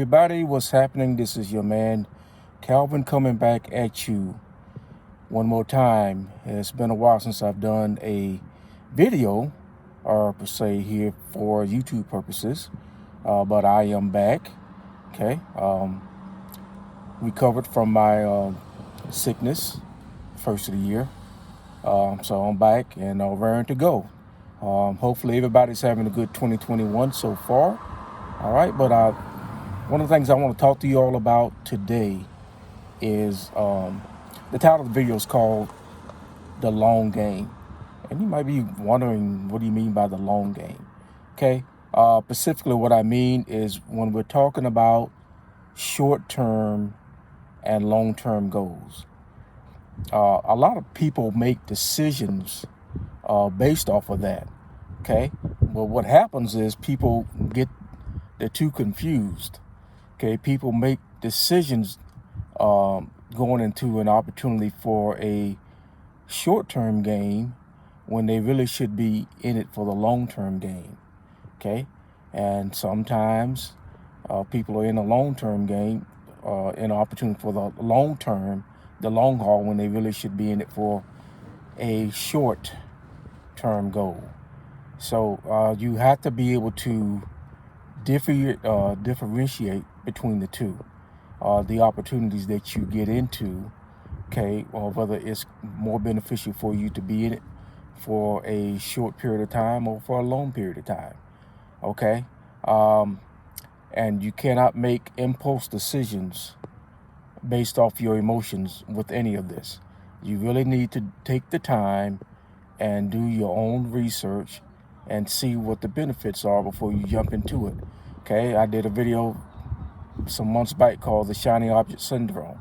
everybody, what's happening? This is your man Calvin coming back at you one more time. It's been a while since I've done a video, or per se here for YouTube purposes, but I am back. Okay, recovered from my sickness first of the year, so I'm back and raring to go. Hopefully everybody's having a good 2021 so far. All right, but one of the things I want to talk to you all about today is the title of the video is called The Long Game. And you might be wondering, what do you mean by the long game? Okay, specifically what I mean is when we're talking about short-term and long-term goals. A lot of people make decisions based off of that. Okay, but what happens is they're too confused. Okay, people make decisions going into an opportunity for a short-term gain when they really should be in it for the long-term gain. Okay, and sometimes people are in a long-term gain, in an opportunity for the long haul, when they really should be in it for a short-term goal. So you have to be able to differentiate between the two, the opportunities that you get into, okay, or whether it's more beneficial for you to be in it for a short period of time or for a long period of time, okay? And you cannot make impulse decisions based off your emotions with any of this. You really need to take the time and do your own research and see what the benefits are before you jump into it. Okay, I did a video some months back called the shiny object syndrome.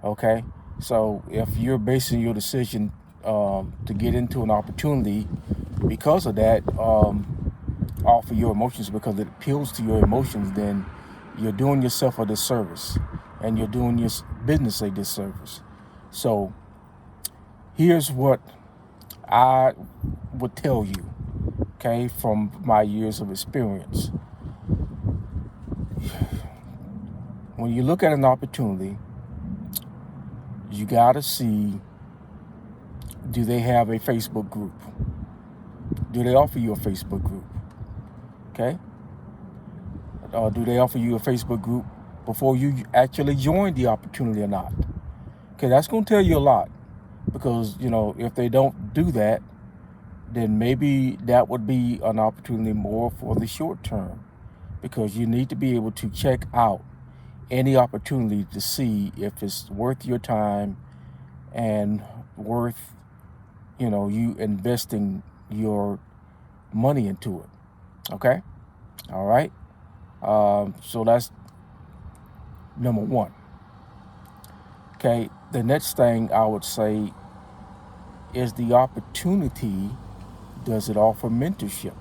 Okay, so if you're basing your decision to get into an opportunity because of that, off of your emotions, because it appeals to your emotions, then you're doing yourself a disservice and you're doing your business a disservice. So here's what I would tell you, okay, from my years of experience. When you look at an opportunity, you got to see, do they have a Facebook group? Do they offer you a Facebook group? Okay? Do they offer you a Facebook group before you actually join the opportunity or not? Okay, that's going to tell you a lot, because, if they don't do that, then maybe that would be an opportunity more for the short term, because you need to be able to check out any opportunity to see if it's worth your time and worth, you investing your money into it. Okay? All right? So that's number one. Okay, the next thing I would say is the opportunity. Does it offer mentorship?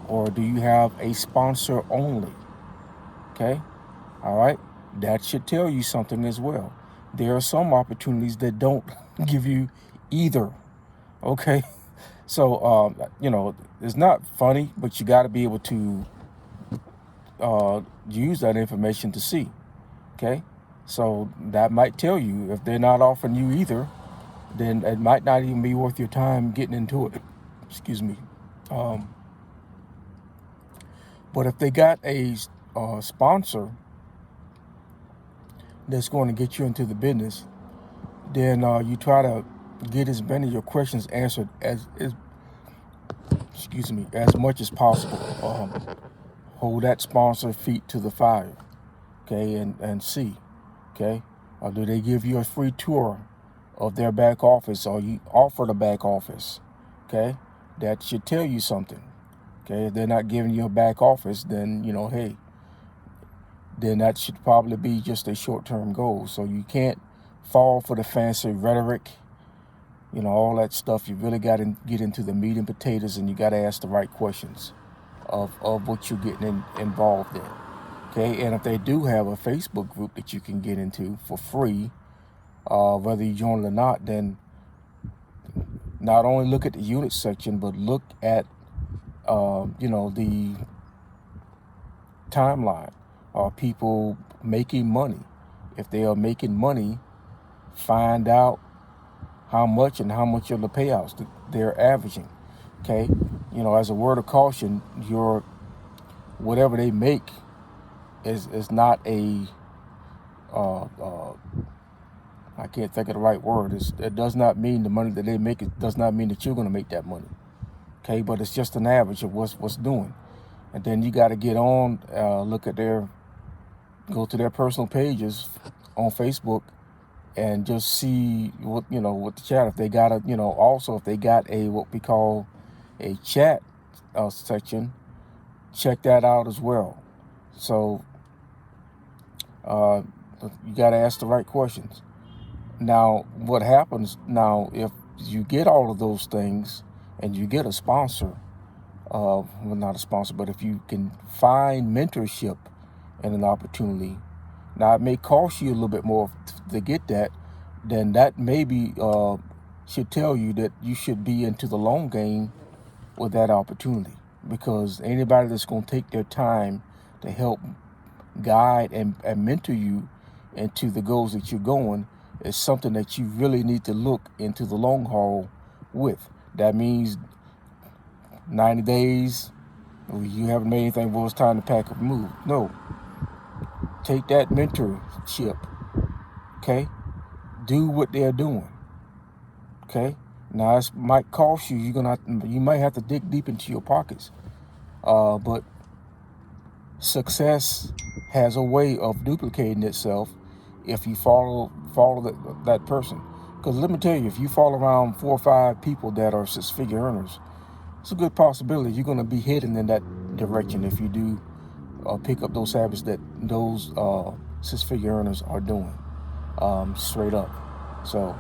Or do you have a sponsor only? Okay? All right? That should tell you something as well. There are some opportunities that don't give you either. Okay? So, it's not funny, but you got to be able to use that information to see. Okay? So that might tell you, if they're not offering you either, then it might not even be worth your time getting into it. Excuse me. But if they got a sponsor that's going to get you into the business, then you try to get as many of your questions answered as much as possible. Hold that sponsor feet to the fire, okay, and see, okay, do they give you a free tour of their back office, or you offer the back office? Okay, that should tell you something. Okay, if they're not giving you a back office, then hey, then that should probably be just a short-term goal. So you can't fall for the fancy rhetoric, all that stuff. You really got to get into the meat and potatoes, and you got to ask the right questions of what you're getting involved in. Okay, and if they do have a Facebook group that you can get into for free, whether you join it or not, then not only look at the unit section, but look at the timeline. Are people making money? If they are making money, find out how much and how much of the payouts that they're averaging. Okay, as a word of caution, your whatever they make is not a I can't think of the right word. It does not mean the money that they make. It does not mean that you're going to make that money. Okay, but it's just an average of what's doing. And then you got to get on, go to their personal pages on Facebook and just see what the chat. If they got also if they got what we call a chat section, check that out as well. So you got to ask the right questions. Now, what happens now if you get all of those things and you get a sponsor? Well, not a sponsor, but if you can find mentorship and an opportunity, now it may cost you a little bit more to get that, then that maybe should tell you that you should be into the long game with that opportunity, because anybody that's going to take their time to help guide and mentor you into the goals that you're going is something that you really need to look into the long haul with. That means 90 days, you haven't made anything, well, it's time to pack up and move. No. Take that mentorship, okay? Do what they're doing, okay? Now, it might cost you. You might have to dig deep into your pockets. But success has a way of duplicating itself if you follow that person. Because let me tell you, if you follow around 4 or 5 people that are six-figure earners, it's a good possibility you're going to be heading in that direction if you do pick up those habits that those six-figure earners are doing, straight up. So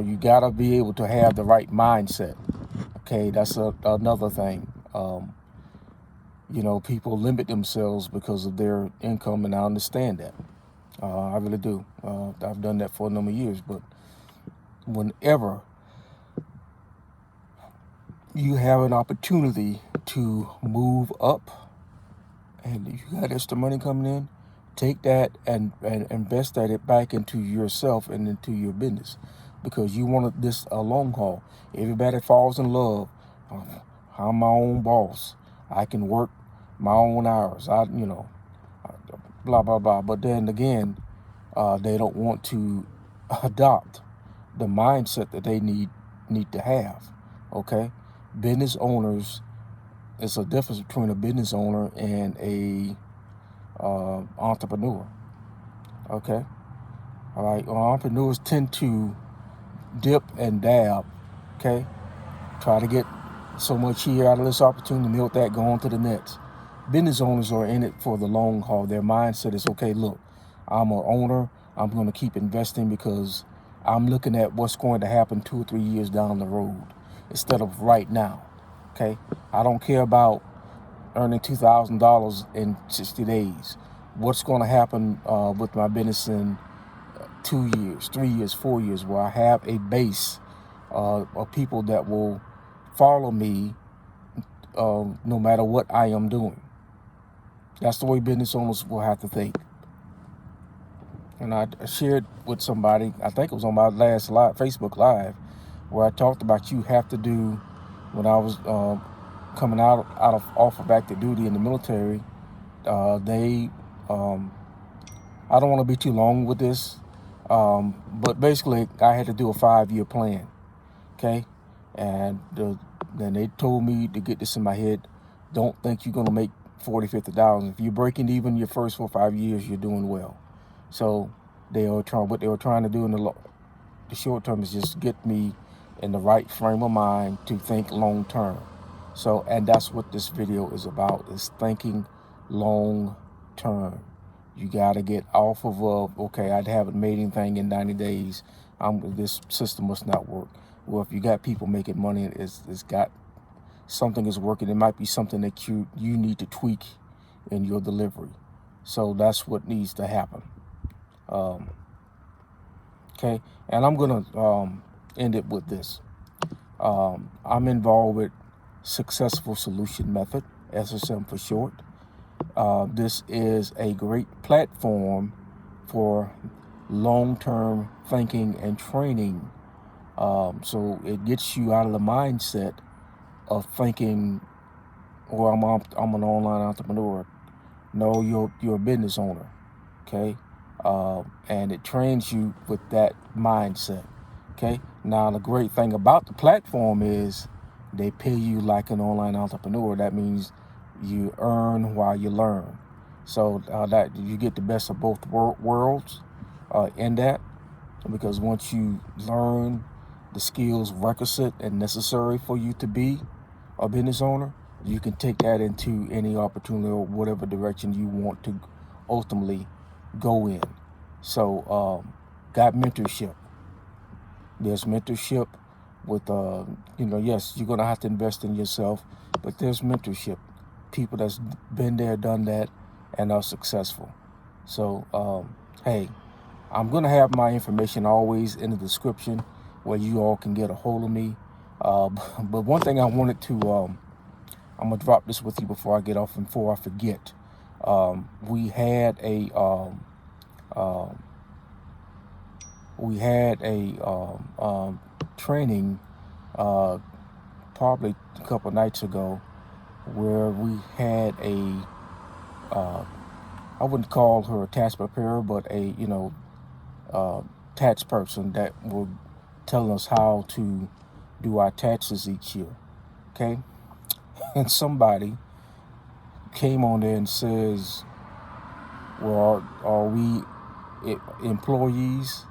you got to be able to have the right mindset. Okay, that's another thing. People limit themselves because of their income, and I understand that. I really do. I've done that for a number of years, but whenever you have an opportunity to move up and you got extra money coming in, take that and invest it back into yourself and into your business, because you want this a long haul. Everybody falls in love. I'm my own boss. I can work my own hours. Blah, blah, blah. But then again, they don't want to adopt the mindset that they need to have. Okay? Business owners, it's a difference between a business owner and a entrepreneur. Okay? All right? Well, entrepreneurs tend to dip and dab. Okay? Try to get so much here out of this opportunity, milk that, go on to the next. Business owners are in it for the long haul. Their mindset is, okay, look, I'm an owner. I'm going to keep investing because I'm looking at what's going to happen 2 or 3 years down the road instead of right now. Okay? I don't care about earning $2,000 in 60 days. What's going to happen with my business in 2 years, 3 years, 4 years, where I have a base of people that will follow me no matter what I am doing. That's the way business owners will have to think. And I shared with somebody, I think it was on my last Facebook Live, where I talked about you have to do, when I was coming off of active duty in the military, I don't want to be too long with this, but basically I had to do a 5-year plan, okay? And then they told me to get this in my head, don't think you're going to make $40,000, $50,000. If you're breaking even your first 4 or 5 years, you're doing well. So what they were trying to do in the short term is just get me in the right frame of mind to think long term. So, and that's what this video is about, is thinking long term. You got to get off of, okay, I haven't made anything in 90 days. This system must not work. Well, if you got people making money, it's got something is working. It might be something that you need to tweak in your delivery. So that's what needs to happen. Okay, and I'm going to end it with this. I'm involved with Successful Solution Method, SSM for short. This is a great platform for long-term thinking and training. So it gets you out of the mindset of thinking, well, I'm an online entrepreneur. No, you're a business owner, okay? And it trains you with that mindset, okay? Now, the great thing about the platform is they pay you like an online entrepreneur. That means you earn while you learn. So that you get the best of both worlds in that, because once you learn the skills requisite and necessary for you to be a business owner, you can take that into any opportunity or whatever direction you want to ultimately go in. So got mentorship. There's mentorship with yes, you're gonna have to invest in yourself, but there's mentorship, people that's been there, done that, and are successful. So hey, I'm gonna have my information always in the description where you all can get a hold of me. But one thing I wanted to I'm gonna drop this with you before I get off and before I forget. We had a um, training probably a couple nights ago where we had I wouldn't call her a tax preparer, but a tax person that will tell us how to do our taxes each year. Okay, and somebody came on there and says, well, are we employees?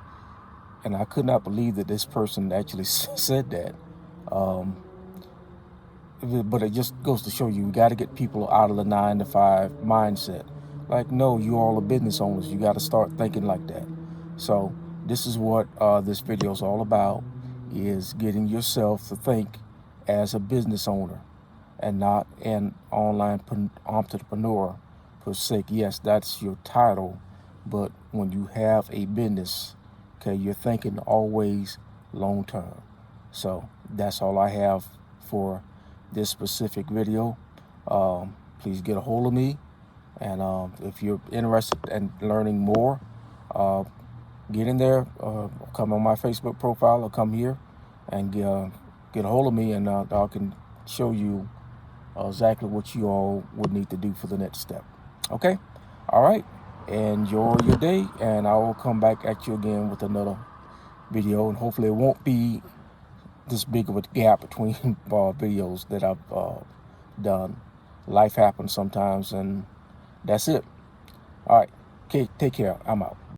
And I could not believe that this person actually said that. Um, but it just goes to show you got to get people out of the 9 to 5 mindset. Like, no, you all are business owners. You got to start thinking like that. So this is what this video is all about, is getting yourself to think as a business owner and not an online entrepreneur per se. Yes, that's your title, but when you have a business, okay, you're thinking always long term. So that's all I have for this specific video. Please get a hold of me, and if you're interested in learning more, get in there, come on my Facebook profile or come here and get a hold of me, and I can show you exactly what you all would need to do for the next step. Okay? All right. Enjoy your day, and I will come back at you again with another video, and hopefully it won't be this big of a gap between videos that I've done. Life happens sometimes, and that's it. All right. Okay, take care. I'm out.